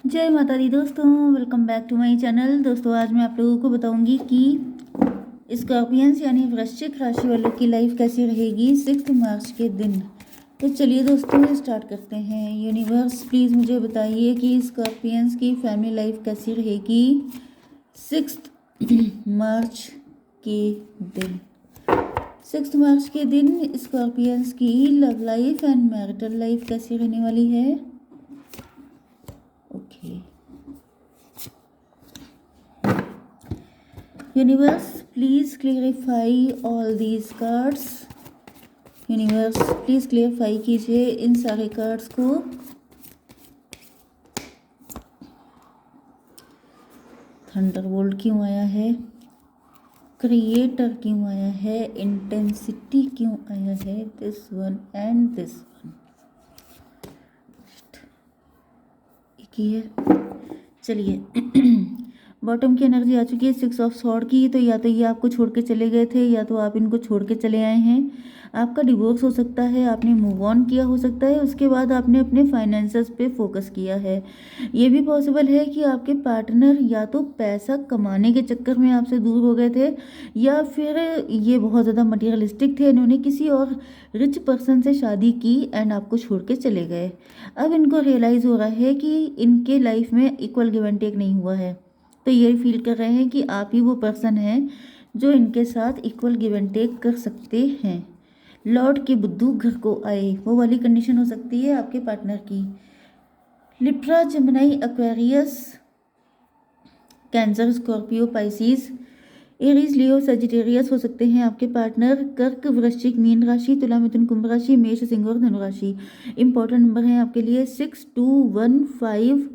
जय माता दी दोस्तों, welcome back to my channel. दोस्तों आज मैं आप लोगों को बताऊंगी कि स्कॉर्पियंस यानी वृश्चिक राशि वालों की लाइफ कैसी रहेगी 6 मार्च के दिन। तो चलिए दोस्तों स्टार्ट करते हैं। यूनिवर्स प्लीज़ मुझे बताइए कि स्कॉर्पियंस की फैमिली लाइफ कैसी रहेगी 6 मार्च के दिन। 6 मार्च के दिन स्कॉर्पियंस की love life and marital life कैसी रहने वाली है। Okay universe please clarify all these cards. Universe please clarify कीजिए इन सारे कार्ड्स को। थंडरबोल्ट क्यों आया है, क्रिएटर क्यों आया है, इंटेंसिटी क्यों आया है, this one and this one. एक ही है। चलिए बॉटम की एनर्जी आ चुकी है 6 ऑफ सॉर्ड की। तो या तो ये आपको छोड़ के चले गए थे या तो आप इनको छोड़ के चले आए हैं। आपका डिवोर्स हो सकता है, आपने मूव ऑन किया हो सकता है, उसके बाद आपने अपने फाइनेंसेस पे फोकस किया है। ये भी पॉसिबल है कि आपके पार्टनर या तो पैसा कमाने के चक्कर में आपसे दूर हो गए थे या फिर ये बहुत ज़्यादा मटीरियलिस्टिक थे, इन्होंने किसी और रिच पर्सन से शादी की एंड आपको छोड़ के चले गए। अब इनको रियलाइज़ हो रहा है कि इनके लाइफ में इक्वल गिव एंड टेक नहीं हुआ है। तो ये फील कर रहे हैं कि आप ही वो पर्सन हैं जो इनके साथ इक्वल गिव एंड टेक कर सकते हैं। लॉर्ड के बुद्धू घर को आए, वो वाली कंडीशन हो सकती है आपके पार्टनर की। Libra, Gemini, Aquarius, Cancer, Scorpio, Pisces, Aries, Leo, Sagittarius हो सकते हैं आपके पार्टनर। कर्क, वृश्चिक, मीन राशि, तुला, मिथुन, कुंभ राशि, मेष, सिंह और धनु राशि। इंपॉर्टेंट नंबर हैं आपके लिए 6, 2, 1, 5,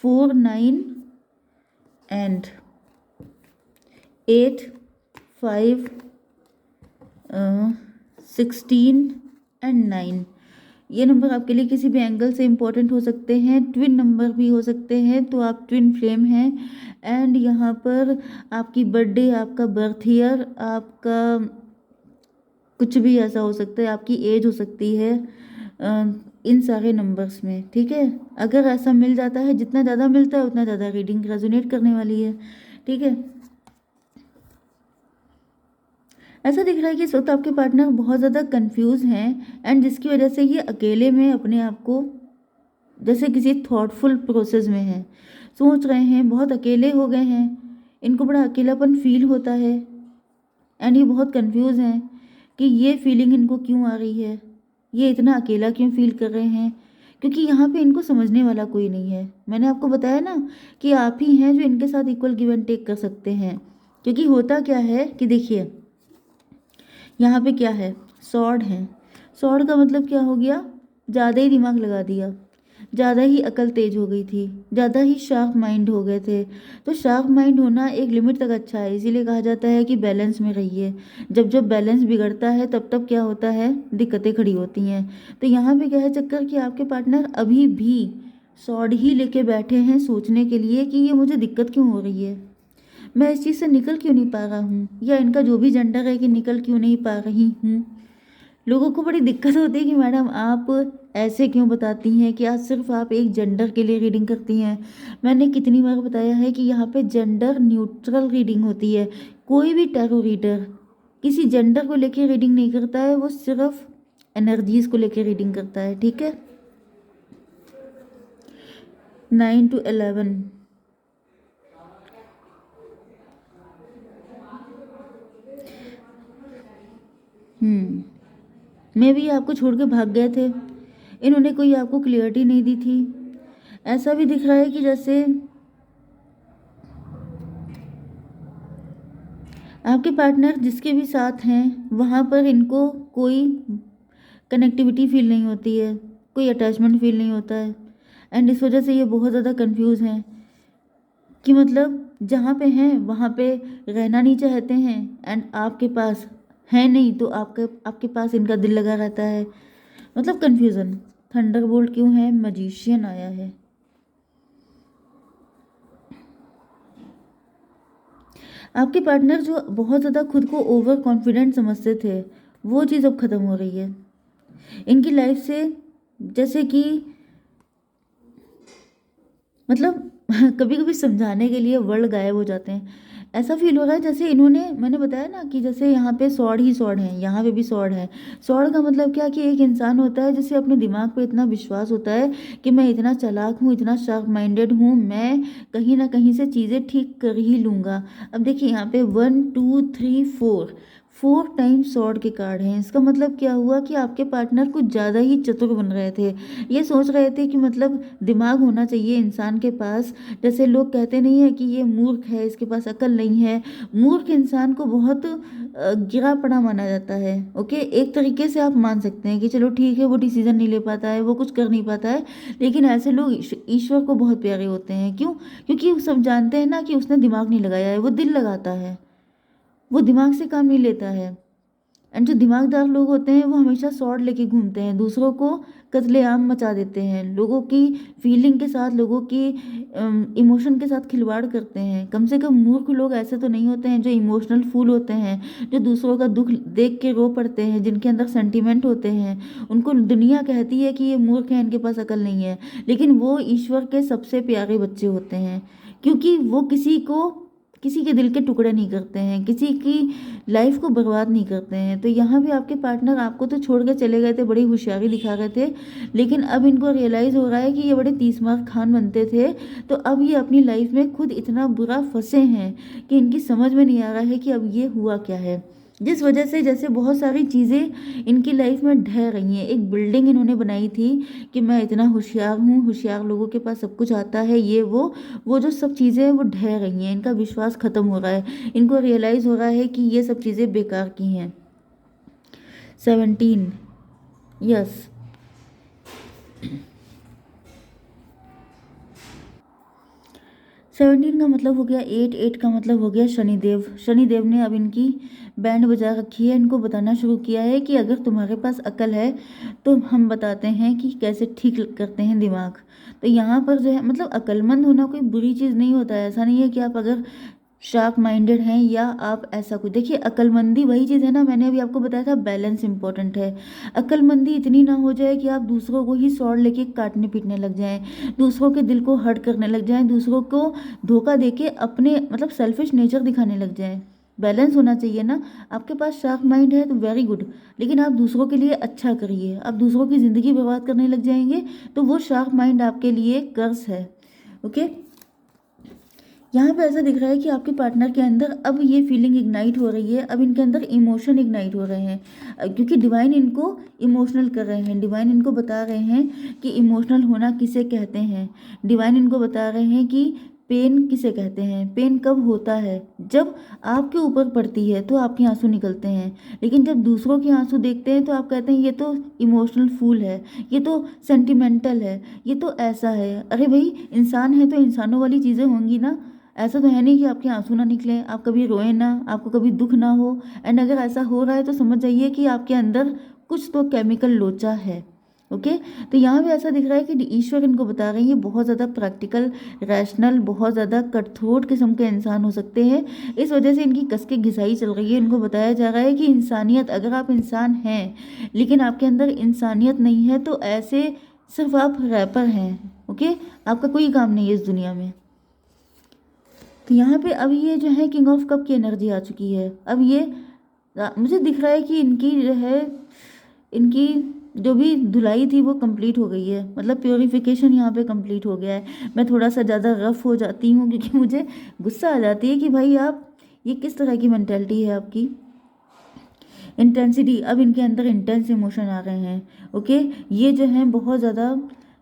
4, 9 एंड 8, 5, 16 एंड 9। ये नंबर आपके लिए किसी भी एंगल से इम्पोर्टेंट हो सकते हैं, ट्विन नंबर भी हो सकते हैं, तो आप ट्विन फ्लेम हैं। एंड यहाँ पर आपकी बर्थडे, आपका बर्थ ईयर, आपका कुछ भी ऐसा हो सकता है, आपकी एज हो सकती है इन सारे नंबर्स में। ठीक है, अगर ऐसा मिल जाता है, जितना ज़्यादा मिलता है उतना ज़्यादा रीडिंग रेजोनेट करने वाली है। ठीक है, ऐसा दिख रहा है कि इस वक्त आपके पार्टनर बहुत ज़्यादा कंफ्यूज हैं एंड जिसकी वजह से ये अकेले में अपने आप को जैसे किसी थॉटफुल प्रोसेस में हैं, सोच रहे हैं, बहुत अकेले हो गए हैं, इनको बड़ा अकेलापन फील होता है एंड ये बहुत कंफ्यूज हैं कि ये फीलिंग इनको क्यों आ रही है, ये इतना अकेला क्यों फील कर रहे हैं, क्योंकि यहाँ पे इनको समझने वाला कोई नहीं है। मैंने आपको बताया ना कि आप ही हैं जो इनके साथ इक्वल गिव एंड टेक कर सकते हैं। क्योंकि होता क्या है कि देखिए यहाँ पे क्या है, सॉर्ड है। सॉर्ड का मतलब क्या हो गया, ज़्यादा ही दिमाग लगा दिया, ज़्यादा ही अकल तेज हो गई थी, ज़्यादा ही शार्प माइंड हो गए थे। तो शार्प माइंड होना एक लिमिट तक अच्छा है, इसीलिए कहा जाता है कि बैलेंस में रहिए। जब जब बैलेंस बिगड़ता है तब तब क्या होता है, दिक्कतें खड़ी होती हैं। तो यहाँ पे क्या है चक्कर कि आपके पार्टनर अभी भी सॉर्ड ही लेके बैठे हैं सोचने के लिए कि ये मुझे दिक्कत क्यों हो रही है, मैं इस चीज़ से निकल क्यों नहीं पा रहा हूँ, या इनका जो भी जेंडर है कि निकल क्यों नहीं पा रही हूँ। लोगों को बड़ी दिक्कत होती है कि मैडम आप ऐसे क्यों बताती हैं कि आज सिर्फ आप एक जेंडर के लिए रीडिंग करती हैं। मैंने कितनी बार बताया है कि यहाँ पे जेंडर न्यूट्रल रीडिंग होती है। कोई भी टैरो रीडर किसी जेंडर को लेके रीडिंग नहीं करता है, वो सिर्फ एनर्जीज को लेके रीडिंग करता है। ठीक है, 9 to 11। मे भी आपको छोड़ के भाग गए थे, इन्होंने कोई आपको क्लियरिटी नहीं दी थी। ऐसा भी दिख रहा है कि जैसे आपके पार्टनर जिसके भी साथ हैं वहाँ पर इनको कोई कनेक्टिविटी फील नहीं होती है, कोई अटैचमेंट फील नहीं होता है एंड इस वजह से ये बहुत ज़्यादा कंफ्यूज हैं कि मतलब जहाँ पे हैं वहाँ पे रहना नहीं चाहते हैं एंड आपके पास है नहीं तो आपके आपके पास इनका दिल लगा रहता है। मतलब कन्फ्यूज़न। थंडरबोल्ट क्यों है, मैजिशियन आया है। आपके पार्टनर जो बहुत ज़्यादा खुद को ओवर कॉन्फिडेंट समझते थे वो चीज़ अब ख़त्म हो रही है इनकी लाइफ से। जैसे कि मतलब कभी कभी समझाने के लिए वर्ड गायब हो जाते हैं। ऐसा फील हो रहा है जैसे इन्होंने, मैंने बताया ना कि जैसे यहाँ पे सॉर्ड ही सॉर्ड है, यहाँ पे भी सॉर्ड है। सॉर्ड का मतलब क्या कि एक इंसान होता है जिसे अपने दिमाग पे इतना विश्वास होता है कि मैं इतना चालाक हूँ, इतना शार्प माइंडेड हूँ, मैं कहीं ना कहीं से चीज़ें ठीक कर ही लूँगा। अब देखिए यहाँ पे 1 2 3 4, 4 टाइम सॉर्ड के कार्ड हैं। इसका मतलब क्या हुआ कि आपके पार्टनर कुछ ज़्यादा ही चतुर बन रहे थे। ये सोच रहे थे कि मतलब दिमाग होना चाहिए इंसान के पास। जैसे लोग कहते नहीं है कि ये मूर्ख है, इसके पास अकल नहीं है। मूर्ख इंसान को बहुत गिरा पड़ा माना जाता है। ओके, एक तरीके से आप मान सकते हैं कि चलो ठीक है, वो डिसीजन नहीं ले पाता है, वो कुछ कर नहीं पाता है, लेकिन ऐसे लोग ईश्वर को बहुत प्यारे होते हैं। क्यों? क्योंकि वो सब जानते हैं ना कि उसने दिमाग नहीं लगाया है, वो दिल लगाता है, वो दिमाग से काम नहीं लेता है। एंड जो दिमागदार लोग होते हैं वो हमेशा स्वॉर्ड लेके घूमते हैं, दूसरों को कत्लेआम मचा देते हैं, लोगों की फीलिंग के साथ, लोगों की इमोशन के साथ खिलवाड़ करते हैं। कम से कम मूर्ख लोग ऐसे तो नहीं होते हैं जो इमोशनल फूल होते हैं, जो दूसरों का दुख देख के रो पड़ते हैं, जिनके अंदर सेंटिमेंट होते हैं। उनको दुनिया कहती है कि ये मूर्ख हैं, इनके पास अकल नहीं है, लेकिन वो ईश्वर के सबसे प्यारे बच्चे होते हैं, क्योंकि वो किसी के दिल के टुकड़े नहीं करते हैं, किसी की लाइफ को बर्बाद नहीं करते हैं। तो यहाँ भी आपके पार्टनर आपको तो छोड़ के चले गए थे, बड़ी होशियारी दिखा रहे थे, लेकिन अब इनको रियलाइज़ हो रहा है कि ये बड़े 30 मार खान बनते थे। तो अब ये अपनी लाइफ में खुद इतना बुरा फंसे हैं कि इनकी समझ में नहीं आ रहा है कि अब ये हुआ क्या है, जिस वजह से जैसे बहुत सारी चीज़ें इनकी लाइफ में ढह रही हैं। एक बिल्डिंग इन्होंने बनाई थी कि मैं इतना होशियार हूँ, होशियार लोगों के पास सब कुछ आता है, ये वो जो सब चीज़ें हैं वो ढह रही हैं, इनका विश्वास खत्म हो रहा है, इनको रियलाइज़ हो रहा है कि ये सब चीज़ें बेकार की हैं। 17, यस। 17 का मतलब हो गया 8, 8 का मतलब हो गया शनिदेव। शनिदेव ने अब इनकी बैंड बजा रखी है, इनको बताना शुरू किया है कि अगर तुम्हारे पास अकल है तो हम बताते हैं कि कैसे ठीक करते हैं दिमाग। तो यहाँ पर जो है मतलब अक्लमंद होना कोई बुरी चीज़ नहीं होता है। ऐसा नहीं है कि आप अगर शार्प माइंडेड हैं या आप ऐसा कुछ, देखिए अक्लमंदी वही चीज़ है ना, मैंने अभी आपको बताया था बैलेंस इंपॉर्टेंट है। अक्लमंदी इतनी ना हो जाए कि आप दूसरों को ही सौड़ लेके काटने पीटने लग जाएं, दूसरों के दिल को हर्ट करने लग जाएं, दूसरों को धोखा देके अपने मतलब सेल्फिश नेचर दिखाने लग जाएं। बैलेंस होना चाहिए ना। आपके पास शार्प माइंड है तो वेरी गुड, लेकिन आप दूसरों के लिए अच्छा करिए। आप दूसरों की ज़िंदगी बर्बाद करने लग जाएंगे तो वो शार्प माइंड आपके लिए कर्ज है। ओके, यहाँ पे ऐसा दिख रहा है कि आपके पार्टनर के अंदर अब ये फीलिंग इग्नाइट हो रही है, अब इनके अंदर इमोशन इग्नाइट हो रहे हैं, क्योंकि डिवाइन इनको इमोशनल कर रहे हैं। डिवाइन इनको बता रहे हैं कि इमोशनल होना किसे कहते हैं। डिवाइन इनको बता रहे हैं कि पेन किसे कहते हैं। पेन कब होता है? जब आपके ऊपर पड़ती है तो आपके आंसू निकलते हैं, लेकिन जब दूसरों के आंसू देखते हैं तो आप कहते हैं ये तो इमोशनल फूल है, ये तो सेंटिमेंटल है, ये तो ऐसा है। अरे भाई, इंसान है तो इंसानों वाली चीज़ें होंगी ना। ऐसा तो है नहीं कि आपके आंसू ना निकले, आप कभी रोए ना, आपको कभी दुख ना हो। एंड अगर ऐसा हो रहा है तो समझ जाइए कि आपके अंदर कुछ तो केमिकल लोचा है। ओके, तो यहाँ भी ऐसा दिख रहा है कि ईश्वर इनको बता रहे हैं ये बहुत ज़्यादा प्रैक्टिकल, रैशनल, बहुत ज़्यादा कठोर किस्म के इंसान हो सकते हैं। इस वजह से इनकी कस के घिसाई चल रही है। इनको बताया जा रहा है कि इंसानियत, अगर आप इंसान हैं लेकिन आपके अंदर इंसानियत नहीं है तो ऐसे सिर्फ आप रैपर हैं। ओके, आपका कोई काम नहीं है इस दुनिया में। तो यहाँ पे अब ये जो है किंग ऑफ कप की एनर्जी आ चुकी है। अब ये मुझे दिख रहा है कि इनकी जो है, इनकी जो भी धुलाई थी वो कंप्लीट हो गई है, मतलब प्योरीफिकेशन यहाँ पे कंप्लीट हो गया है। मैं थोड़ा सा ज़्यादा रफ हो जाती हूँ क्योंकि मुझे गुस्सा आ जाती है कि भाई आप, ये किस तरह की मेंटेलिटी है आपकी। इंटेंसिटी, अब इनके अंदर इंटेंस इमोशन आ गए हैं। ओके, ये जो है बहुत ज़्यादा,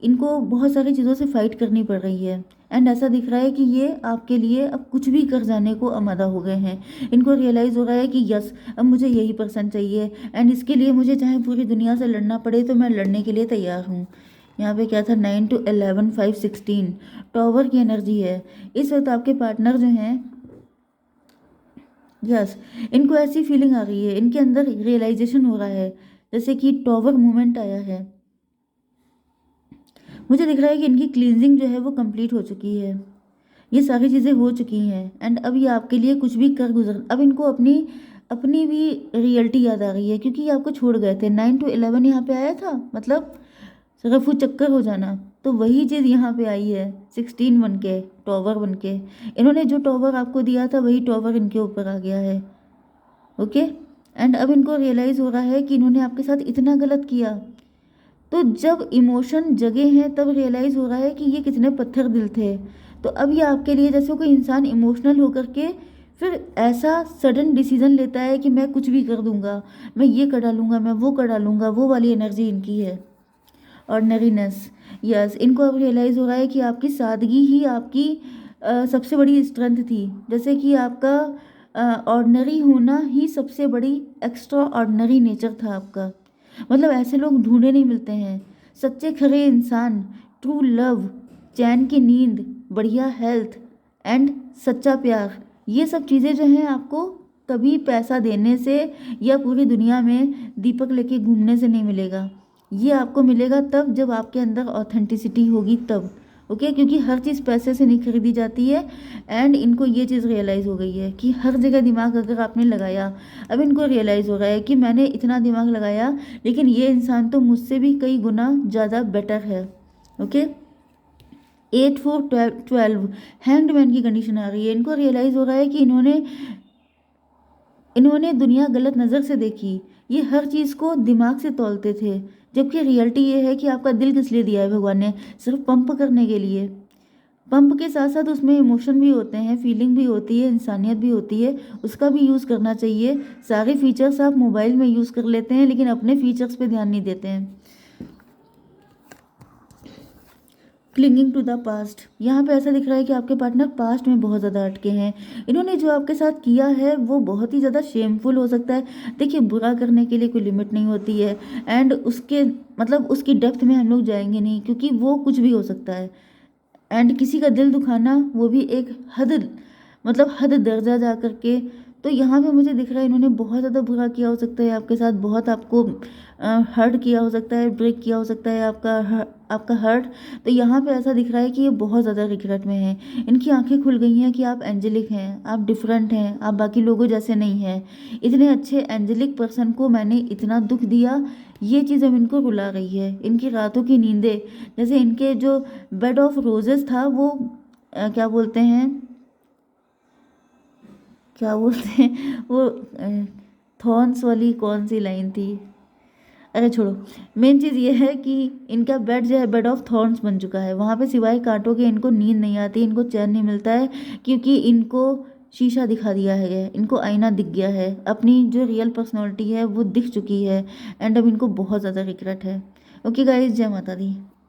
इनको बहुत सारी चीज़ों से फाइट करनी पड़ रही है। एंड ऐसा दिख रहा है कि ये आपके लिए अब कुछ भी कर जाने को आमादा हो गए हैं। इनको रियलाइज़ हो रहा है कि यस, अब मुझे यही पर्सन चाहिए एंड इसके लिए मुझे चाहे पूरी दुनिया से लड़ना पड़े तो मैं लड़ने के लिए तैयार हूँ। यहाँ पे क्या था, 9 to 11 5 16, टॉवर की एनर्जी है। इस वक्त आपके पार्टनर जो हैं, यस, इनको ऐसी फीलिंग आ रही है, इनके अंदर रियलाइजेशन हो रहा है जैसे कि टॉवर मूवमेंट आया है। मुझे दिख रहा है कि इनकी क्लींजिंग जो है वो कंप्लीट हो चुकी है, ये सारी चीज़ें हो चुकी हैं। एंड अब ये आपके लिए कुछ भी कर गुजर, अब इनको अपनी अपनी भी रियलिटी याद आ रही है, क्योंकि ये आपको छोड़ गए थे। 9 to 11 यहाँ पे आया था, मतलब रफू चक्कर हो जाना। तो वही चीज़ यहाँ पे आई है 16 बन के, टॉवर बन के। इन्होंने जो टॉवर आपको दिया था वही टॉवर इनके ऊपर आ गया है। ओके, एंड अब इनको रियलाइज़ हो रहा है कि इन्होंने आपके साथ इतना गलत किया। तो जब इमोशन जगे हैं तब रियलाइज़ हो रहा है कि ये कितने पत्थर दिल थे। तो अब ये आपके लिए, जैसे कोई इंसान इमोशनल होकर के फिर ऐसा सडन डिसीजन लेता है कि मैं कुछ भी कर दूंगा, मैं ये कर डालूंगा, मैं वो कर डालूंगा, वो वाली एनर्जी इनकी है। ऑर्डनरीनेस, यस, इनको अब रियलाइज़ हो रहा है कि आपकी सादगी ही आपकी सबसे बड़ी स्ट्रेंथ थी। जैसे कि आपका ऑर्डनरी होना ही सबसे बड़ी एक्स्ट्रा ऑर्डनरी नेचर था आपका। मतलब ऐसे लोग ढूंढे नहीं मिलते हैं। सच्चे खरे इंसान, ट्रू लव, चैन की नींद, बढ़िया हेल्थ एंड सच्चा प्यार, ये सब चीज़ें जो हैं आपको कभी पैसा देने से या पूरी दुनिया में दीपक लेके घूमने से नहीं मिलेगा। ये आपको मिलेगा तब जब आपके अंदर ऑथेंटिसिटी होगी तब। ओके, क्योंकि हर चीज़ पैसे से नहीं खरीदी जाती है। एंड इनको ये चीज़ रियलाइज़ हो गई है कि हर जगह दिमाग अगर आपने लगाया, अब इनको रियलाइज़ हो रहा है कि मैंने इतना दिमाग लगाया लेकिन ये इंसान तो मुझसे भी कई गुना ज़्यादा बेटर है। ओके, 8 4 12 हैंग्ड मैन की कंडीशन आ रही है। इनको रियलाइज़ हो रहा है कि इन्होंने दुनिया गलत नज़र से देखी। ये हर चीज़ को दिमाग से तौलते थे, जबकि रियलिटी ये है कि आपका दिल किस लिए दिया है भगवान ने, सिर्फ पंप करने के लिए। पंप के साथ साथ उसमें इमोशन भी होते हैं, फीलिंग भी होती है, इंसानियत भी होती है, उसका भी यूज़ करना चाहिए। सारे फीचर्स आप मोबाइल में यूज़ कर लेते हैं लेकिन अपने फीचर्स पे ध्यान नहीं देते हैं। क्लिंगिंग टू द पास्ट, यहाँ पे ऐसा दिख रहा है कि आपके पार्टनर पास्ट में बहुत ज़्यादा अटके हैं। इन्होंने जो आपके साथ किया है वो बहुत ही ज़्यादा शेमफुल हो सकता है। देखिए, बुरा करने के लिए कोई लिमिट नहीं होती है। एंड उसके मतलब उसकी डेप्थ में हम लोग जाएंगे नहीं, क्योंकि वो कुछ भी हो सकता है। एंड किसी का दिल दुखाना, वो भी एक हद, मतलब हद दर्जा जा करके। तो यहाँ पे मुझे दिख रहा है इन्होंने बहुत ज़्यादा बुरा किया हो सकता है आपके साथ, बहुत आपको हर्ट किया हो सकता है, ब्रेक किया हो सकता है आपका हर्ट। तो यहाँ पे ऐसा दिख रहा है कि ये बहुत ज़्यादा रिग्रेट में है। इनकी आंखें खुल गई हैं कि आप एंजेलिक हैं, आप डिफरेंट हैं, आप बाकी लोगों जैसे नहीं हैं। इतने अच्छे एंजेलिक पर्सन को मैंने इतना दुख दिया, ये चीज़ अब इनको रुला रही है। इनकी रातों की नींदें, जैसे इनके जो बेड ऑफ रोजेस था वो क्या बोलते हैं वो थॉर्न्स वाली कौन सी लाइन थी, अरे छोड़ो। मेन चीज़ ये है कि इनका बेड जो है बेड ऑफ थॉर्न्स बन चुका है। वहाँ पे सिवाय कांटों के इनको नींद नहीं आती, इनको चैन नहीं मिलता है, क्योंकि इनको शीशा दिखा दिया है, इनको आईना दिख गया है, अपनी जो रियल पर्सनैलिटी है वो दिख चुकी है। एंड अब इनको बहुत ज़्यादा रिग्रेट है। ओके गाइस, जय माता दी।